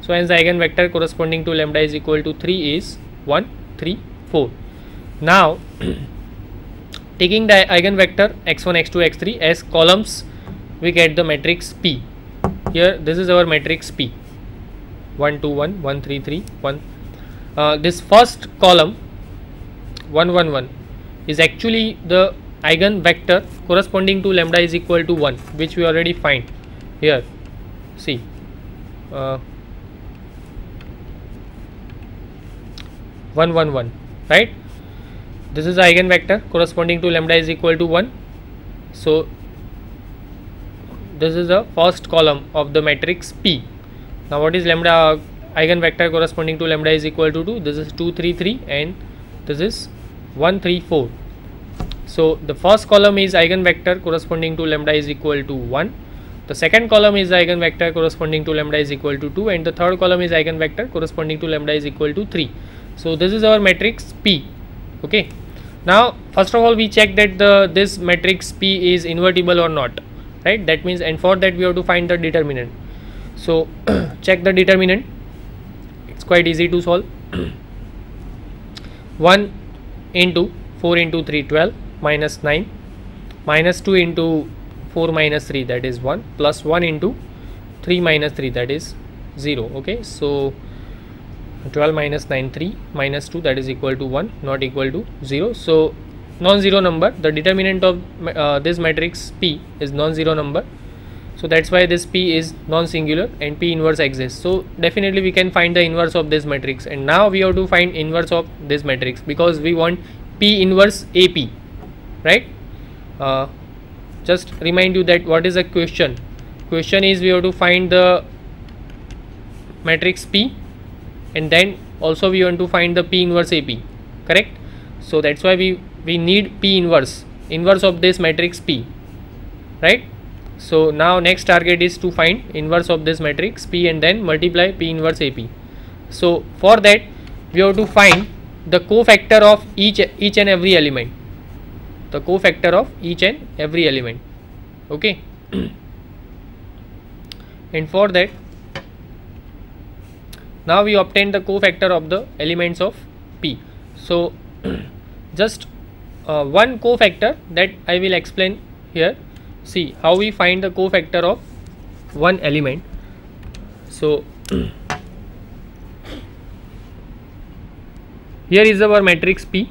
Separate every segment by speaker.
Speaker 1: So hence the eigenvector corresponding to lambda is equal to 3 is 1, 3, 4. Now taking the eigenvector x1, x2, x3 as columns, we get the matrix P. Here this is our matrix P, 1, 2, 1, 1, 3, 3, 1. This first column 1, 1, 1 is actually the eigenvector corresponding to lambda is equal to 1, which we already find here. See, 1, 1, 1, right? This is the eigenvector corresponding to lambda is equal to 1. So this is the first column of the matrix P. Now what is lambda eigenvector corresponding to lambda is equal to 2? This is 2, 3, 3 and this is 1, 3, 4. So the first column is eigenvector corresponding to lambda is equal to 1. The second column is eigenvector corresponding to lambda is equal to 2, and the third column is eigenvector corresponding to lambda is equal to 3. So this is our matrix P. Okay. Now first of all we check that this matrix P is invertible or not, right? That means, and for that we have to find the determinant. So check the determinant. It's quite easy to solve. 1 into 4 into 3, 12 minus 9 minus 2 into 4 minus 3, that is 1, plus 1 into 3 minus 3, that is 0. Okay, so 12 minus 9, 3 minus 2, that is equal to 1, not equal to 0. So non-zero number, the determinant of this matrix P is non-zero number. So that's why this P is non-singular and P inverse exists. So definitely we can find the inverse of this matrix, and now we have to find inverse of this matrix because we want P inverse AP, right? Just remind you that what is the question. Question is we have to find the matrix P, and then also we want to find the P inverse AP, correct? So that's why we need P inverse of this matrix P, right? So now next target is to find inverse of this matrix P and then multiply P inverse AP. So for that we have to find the cofactor of each and every element, the cofactor of each and every element. Okay. And for that now we obtain the cofactor of the elements of P. So just one cofactor that I will explain here. See how we find the cofactor of one element. So here is our matrix P,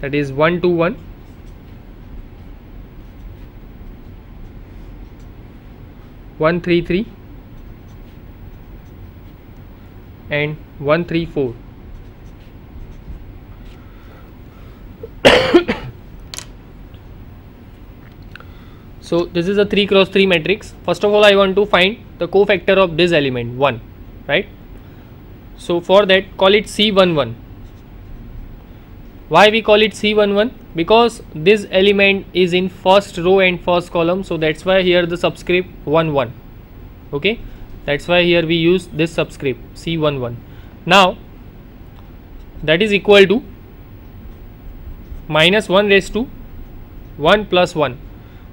Speaker 1: that is 1, 2, 1, 1, 3, 3 and 1, 3, 4. So this is a 3 cross 3 matrix. First of all I want to find the cofactor of this element 1, right? So for that call it C11. Why we call it C11? Because this element is in first row and first column, so that's why here the subscript 1, 1. Okay, that's why here we use this subscript C11. Now that is equal to minus 1 raised to 1 plus 1.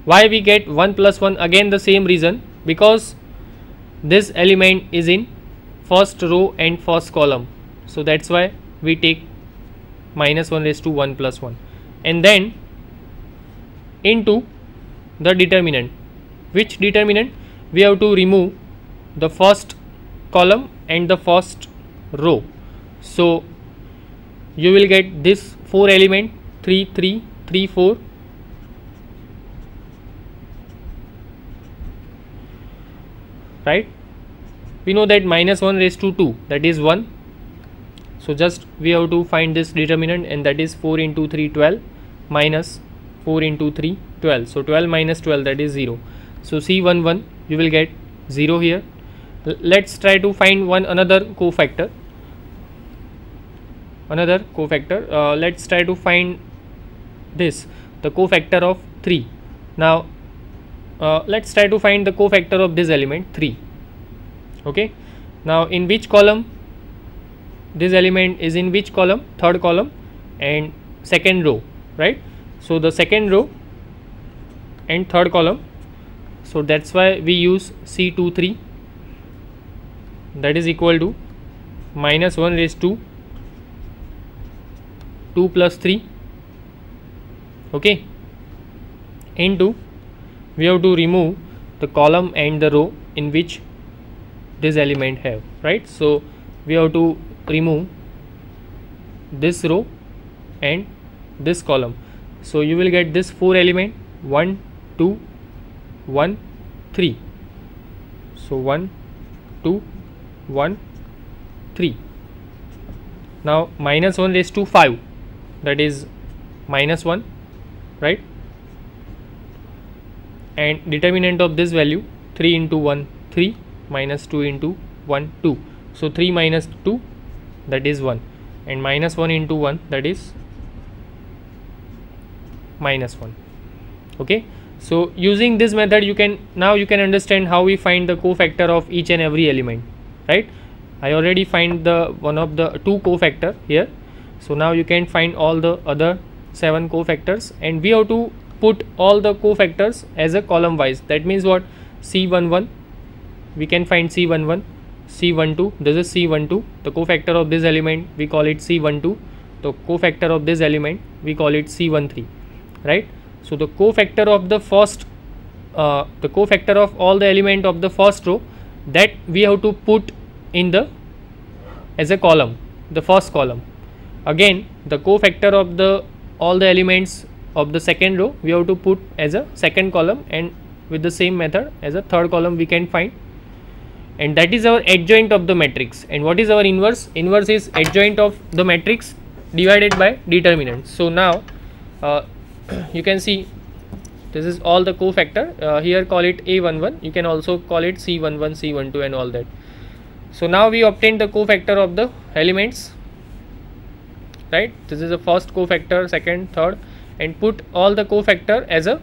Speaker 1: Why we get 1 plus 1? Again the same reason, because this element is in first row and first column, so that's why we take minus 1 raised to 1 plus 1, and then into the determinant. Which determinant? We have to remove the first column and the first row. So you will get this 4 element 3, 3, 3, 4. Right? We know that minus 1 raised to 2, that is 1. So just we have to find this determinant, and that is 4 into 3, 12 minus 4 into 3, 12. So 12 minus 12, that is 0. So C11 you will get 0 here. Let's try to find another cofactor. Let's try to find this, the cofactor of 3. Now let's try to find the cofactor of this element 3. Okay, now in which column this element is, in which column? Third column and second row, right? So the second row and third column, so that's why we use C23. that is equal to minus 1 raised to 2 plus 3, okay, into we have to remove the column and the row in which this element have, right? So we have to remove this row and this column. So you will get this 4 element 1 2 1 3. So 1 2 1 3. Now minus 1 raised to 5, that is minus 1, right? And determinant of this value 3 into 1 3 minus 2 into 1 2. So 3 minus 2, that is 1, and minus 1 into 1, that is minus 1. Okay, so using this method you can understand how we find the cofactor of each and every element, right? I already find the one of the 2 cofactor here, so now you can find all the other 7 cofactors, and we have to put all the cofactors as a column wise. That means what? C11, we can find C11, C12, this is C12, the cofactor of this element we call it C12, the cofactor of this element we call it C13, right? So the cofactor of the first the cofactor of all the element of the first row, that we have to put in the as a column, the first column. Again the cofactor of the all the elements of the second row we have to put as a second column, and with the same method as a third column we can find, and that is our adjoint of the matrix. And what is our inverse? Inverse is adjoint of the matrix divided by determinant. So now you can see this is all the cofactor, here call it A11, you can also call it C11, C12 and all that. So now we obtain the cofactor of the elements, right? This is the first cofactor, second, third, and put all the cofactor as a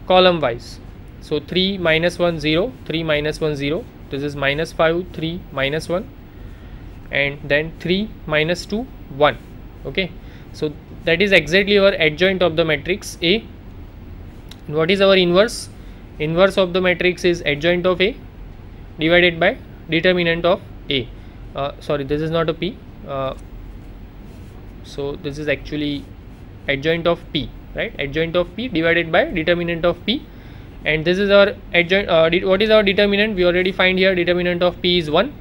Speaker 1: column wise. So 3 minus 1 0, 3 minus 1 0, this is minus 5 3 minus 1, and then 3 minus 2 1. Okay, so that is exactly our adjoint of the matrix A. And what is our inverse? Inverse of the matrix is adjoint of A divided by determinant of A. Sorry, this is not a P, so this is actually adjoint of P, right? Adjoint of P divided by determinant of P, and this is our adjoint. What is our determinant? We already find here determinant of P is 1,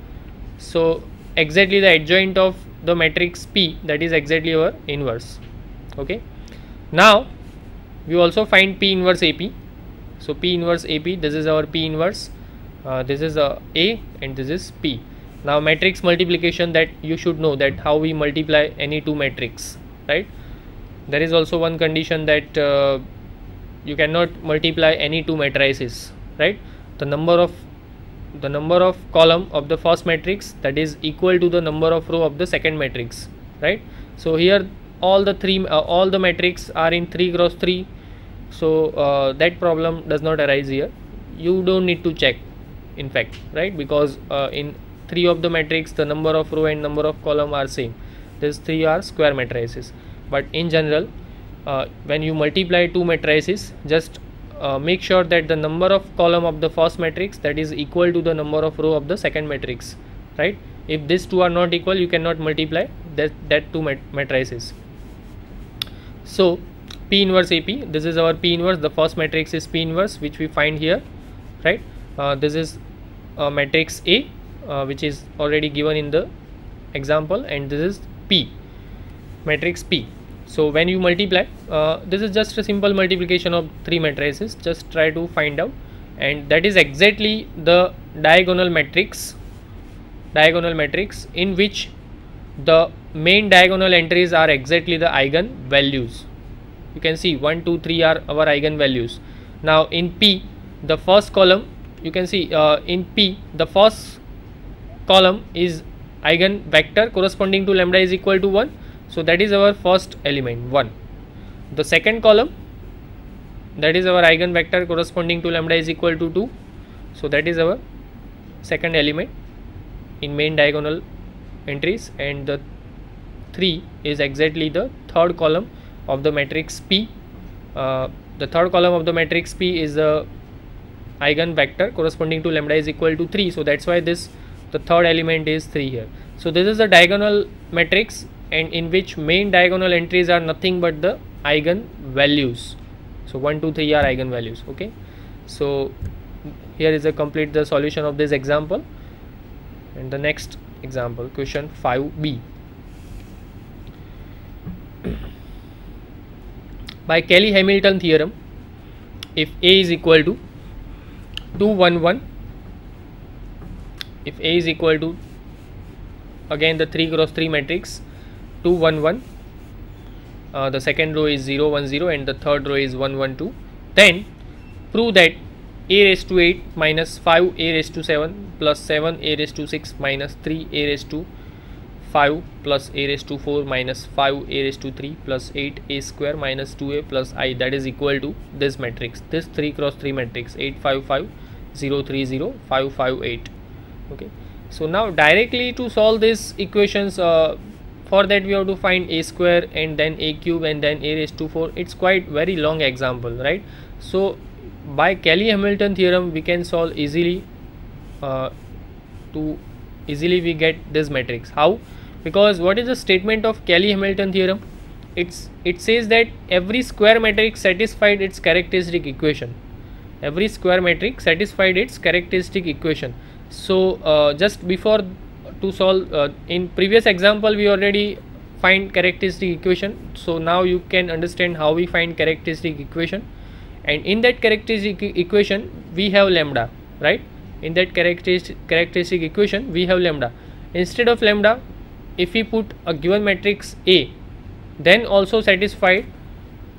Speaker 1: so exactly the adjoint of the matrix P, that is exactly our inverse. Okay, now we also find P inverse AP. So P inverse AP, this is our P inverse, this is A and this is P. Now matrix multiplication, that you should know that how we multiply any two matrix, right? There is also one condition that you cannot multiply any two matrices, right? The number of column of the first matrix, that is equal to the number of row of the second matrix, right? So here all the matrix are in 3 cross 3, so that problem does not arise here. You don't need to check, in fact, right? Because in 3 of the matrix the number of row and number of column are same. These 3 are square matrices, but in general when you multiply two matrices, just make sure that the number of column of the first matrix, that is equal to the number of row of the second matrix, right? If these two are not equal, you cannot multiply that two matrices. So P inverse AP, this is our P inverse, the first matrix is P inverse, which we find here, right? This is matrix A, which is already given in the example, and this is P, matrix P. So when you multiply, this is just a simple multiplication of 3 matrices, just try to find out, and that is exactly the diagonal matrix in which the main diagonal entries are exactly the eigen values. You can see 1 2 3 are our eigen values. Now in P, the first column, you can see in P the first column is eigen vector corresponding to lambda is equal to 1, so that is our first element 1. The second column, that is our eigen vector corresponding to lambda is equal to 2, so that is our second element in main diagonal entries, and the 3 is exactly the third column of the matrix P. The third column of the matrix P is the eigen vector corresponding to lambda is equal to 3, so that's why this the third element is 3 here. So this is the diagonal matrix, and in which main diagonal entries are nothing but the eigen values. So 1 2 3 are eigen values. Okay, so here is a complete the solution of this example. And the next example, question 5b. By Kelly-Hamilton theorem, if A is equal to 2 1 1, if A is equal to, again the 3 cross 3 matrix, 2 1 1, the second row is 0 1 0 and the third row is 1 1 2, then prove that a raised to 8 minus 5 a raised to 7 plus 7 a raised to 6 minus 3 a raised to 5 plus a raised to 4 minus 5 a raised to 3 plus 8 a square minus 2a plus I, that is equal to this matrix, this 3 cross 3 matrix, 8 5 5 0 3 0 5 5 8. Okay, so now directly to solve these equations, for that we have to find a square and then a cube and then a raised to 4. It's quite very long example, right? So by Kelly-Hamilton theorem we can solve easily, we get this matrix. How? Because what is the statement of Kelly-Hamilton theorem? It says that every square matrix satisfied its characteristic equation. Every square matrix satisfied its characteristic equation. So just before to solve, in previous example we already find characteristic equation. So now you can understand how we find characteristic equation. And in that characteristic equation we have lambda, right? In that characteristic equation we have lambda. Instead of lambda, if we put a given matrix A, then also satisfy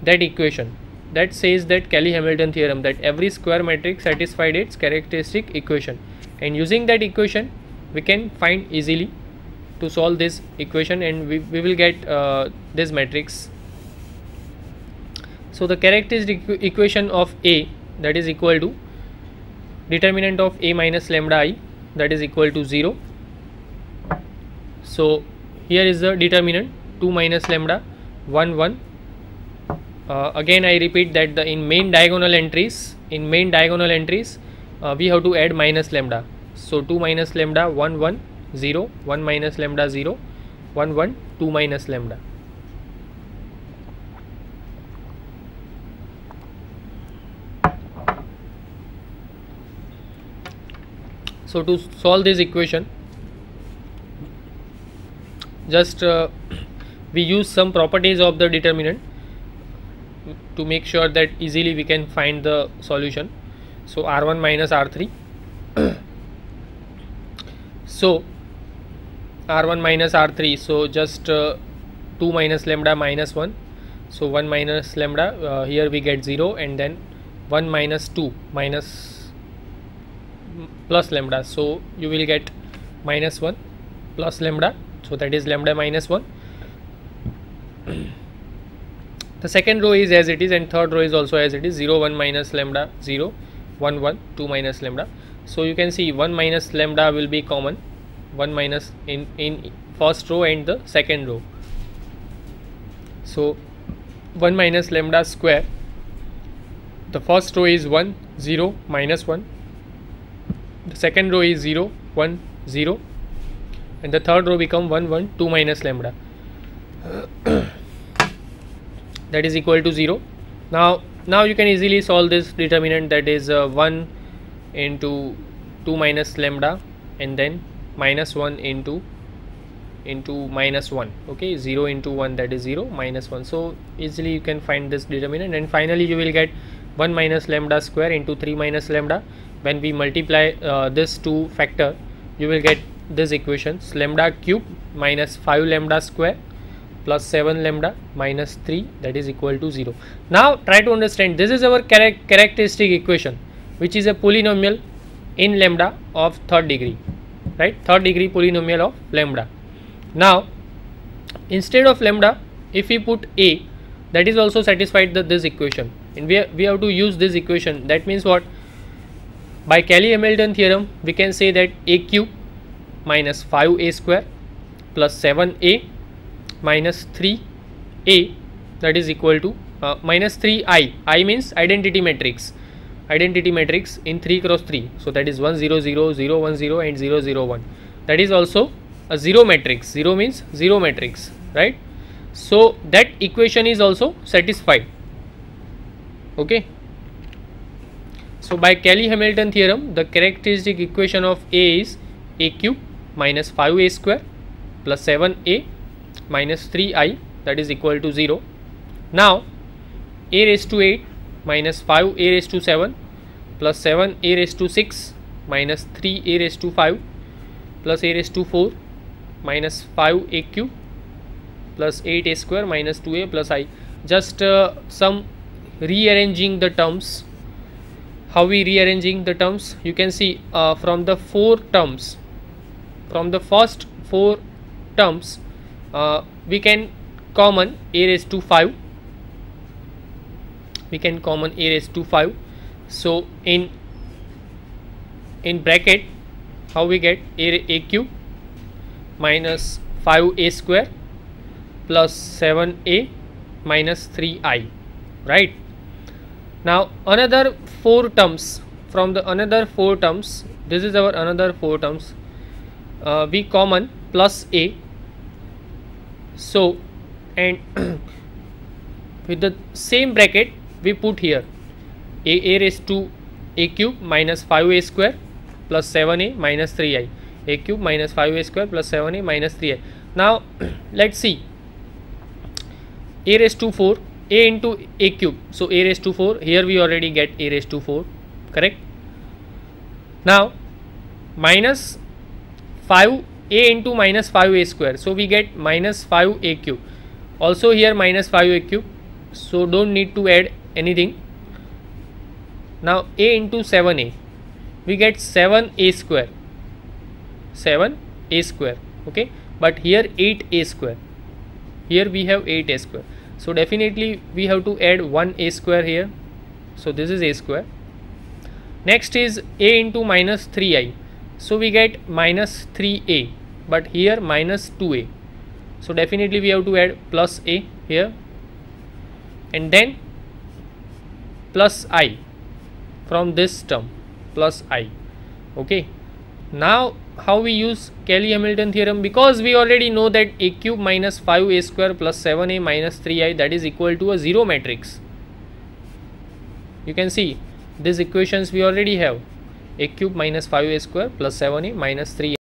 Speaker 1: that equation. That says that Kelly-Hamilton theorem, that every square matrix satisfied its characteristic equation, and using that equation we can find easily to solve this equation, and we will get this matrix. So the characteristic equation of A, that is equal to determinant of A minus lambda I, that is equal to 0. So here is the determinant, 2 minus lambda 1 1. Again I repeat that in main diagonal entries we have to add minus lambda. So 2 minus lambda 1 1 0, 1 minus lambda 0 1 1 2 minus lambda. So to solve this equation, just we use some properties of the determinant to make sure that easily we can find the solution. So R1 minus R3. So R1 minus R3, so just 2 minus lambda minus 1. So 1 minus lambda, here we get 0, and then 1 minus 2 minus plus lambda, so you will get minus 1 plus lambda, so that is lambda minus 1. The second row is as it is and third row is also as it is, 0 1 minus lambda 0 1 1 2 minus lambda. So you can see 1 minus lambda will be common, 1 minus in first row and the second row. So 1 minus lambda square, the first row is 1 0 minus 1, the second row is 0 1 0, and the third row become 1 1 2 minus lambda. That is equal to 0. Now you can easily solve this determinant, that is 1 into 2 minus lambda and then minus 1 into minus 1. Okay, 0 into 1, that is 0 minus 1. So easily you can find this determinant, and finally you will get 1 minus lambda square into 3 minus lambda. When we multiply this two factor, you will get this equations, lambda cube minus 5 lambda square plus 7 lambda minus 3, that is equal to 0. Now try to understand, this is our characteristic equation, which is a polynomial in lambda of third degree, right? Third degree polynomial of lambda. Now instead of lambda, if we put a, that is also satisfied this equation, and we have to use this equation. That means what? By Kelly-Hamilton theorem we can say that a cube minus 5a square plus 7a minus 3a, that is equal to minus 3i. I means identity matrix, identity matrix in 3 cross 3. So that is 1 0 0 0 1 0 and 0 0 1. That is also a 0 matrix. 0 means 0 matrix, right? So that equation is also satisfied. Okay. So by Cayley-Hamilton theorem, the characteristic equation of A is a cube minus 5a square plus 7a minus 3i, that is equal to 0. Now a raised to 8 minus 5a raised to 7 plus 7a raised to 6 minus 3a raised to 5 plus a raised to 4 minus 5a cube plus 8a square minus 2a plus I. Just some rearranging the terms. How we rearranging the terms? You can see from the 4 terms, from the first 4 terms, we can common a raised to 5. We can common a raised to 5. So in bracket, how we get a cube minus 5a square plus 7a minus 3i, right? Now another 4 terms, from the another 4 terms, this is our another 4 terms, we common plus a. So and with the same bracket we put here a raised to a cube minus 5a square plus 7a minus 3i, a cube minus 5a square plus 7a minus 3i. Now let's see, a raised to 4, a into a cube, so a raised to 4, here we already get a raised to 4, correct? Now minus 5a into minus 5a square, so we get minus 5a cube, also here minus 5a cube, so don't need to add anything. Now a into 7a, we get 7a square, 7a square, okay, but here 8a square, here we have 8a square, so definitely we have to add 1a square here, so this is a square. Next is a into minus 3i, so we get minus 3a, but here minus 2a, so definitely we have to add plus a here, and then plus I from this term, plus I, okay. Now how we use Cayley-Hamilton theorem? Because we already know that a cube minus 5a square plus 7a minus 3i, that is equal to a 0 matrix. You can see these equations we already have, a cube minus 5a square plus 7a minus 3a.